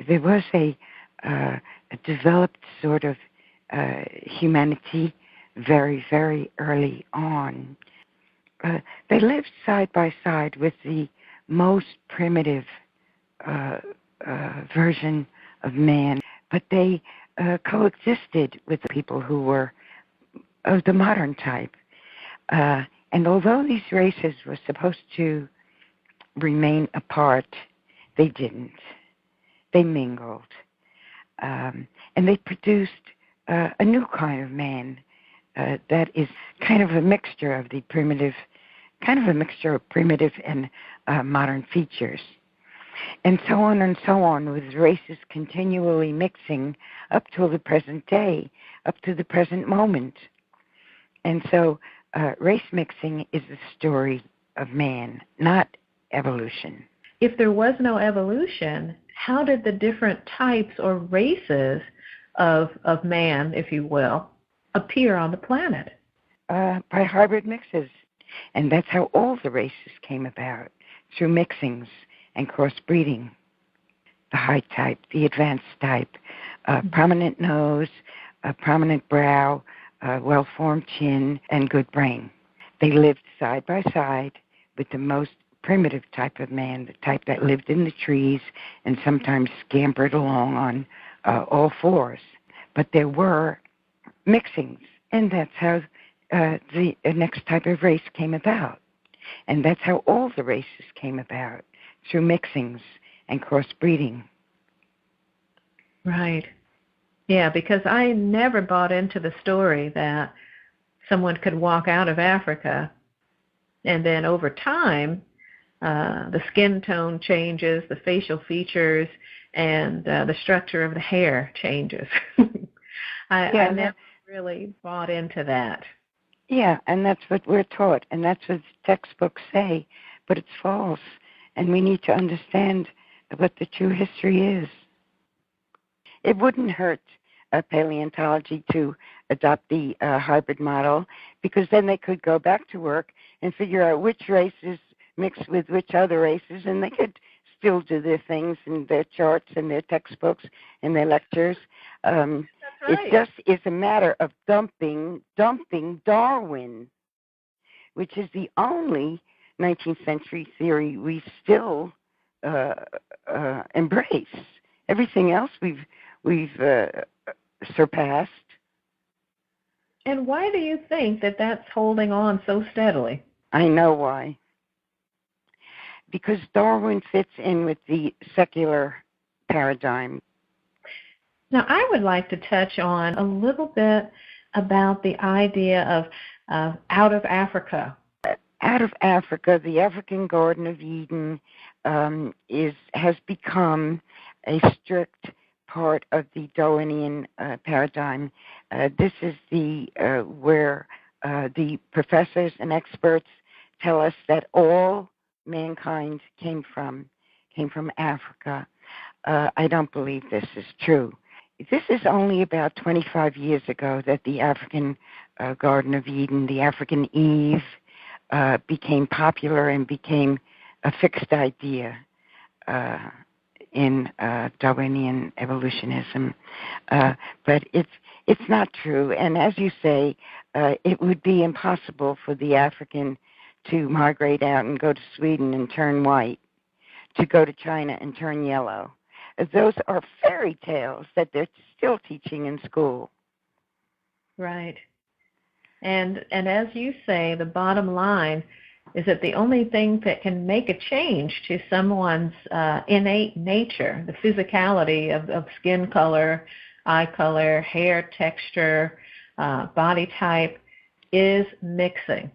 there was a developed sort of humanity very, very early on. They lived side by side with the most primitive version of man, but they coexisted with people who were of the modern type. And although these races were supposed to remain apart, they didn't. They mingled. And they produced a new kind of man that is kind of a mixture of the primitive, and modern features. And so on, with races continually mixing up till the present day, up to the present moment. And so race mixing is the story of man, not evolution. If there was no evolution, how did the different types or races of man, if you will, appear on the planet? By hybrid mixes. And that's how all the races came about, through mixings and crossbreeding. The high type, the advanced type, prominent nose, a prominent brow, well-formed chin, and good brain. They lived side by side with the most primitive type of man, the type that lived in the trees and sometimes scampered along on all fours. But there were mixings, and that's how the next type of race came about. And that's how all the races came about, through mixings and crossbreeding. Right. Yeah, because I never bought into the story that someone could walk out of Africa and then over time the skin tone changes, the facial features, and the structure of the hair changes. I never really bought into that. Yeah, and that's what we're taught, and that's what textbooks say, but it's false, and we need to understand what the true history is. It wouldn't hurt paleontology to adopt the hybrid model, because then they could go back to work and figure out which races mixed with which other races, and they could still do their things and their charts and their textbooks and their lectures. Right. It just is a matter of dumping Darwin, which is the only 19th century theory we still embrace. Everything else we've surpassed. And why do you think that that's holding on so steadily? I know why. Because Darwin fits in with the secular paradigm. Now, I would like to touch on a little bit about the idea of out of Africa. Out of Africa, the African Garden of Eden has become a strict part of the Darwinian paradigm. This is where the professors and experts tell us that all mankind came from Africa. I don't believe this is true. This is only about 25 years ago that the African Garden of Eden, the African Eve, became popular and became a fixed idea in Darwinian evolutionism. But it's not true. And as you say, it would be impossible for the African to migrate out and go to Sweden and turn white, to go to China and turn yellow. Those are fairy tales that they're still teaching in school. Right. And as you say, the bottom line is that the only thing that can make a change to someone's innate nature, the physicality of skin color, eye color, hair texture, body type, is mixing.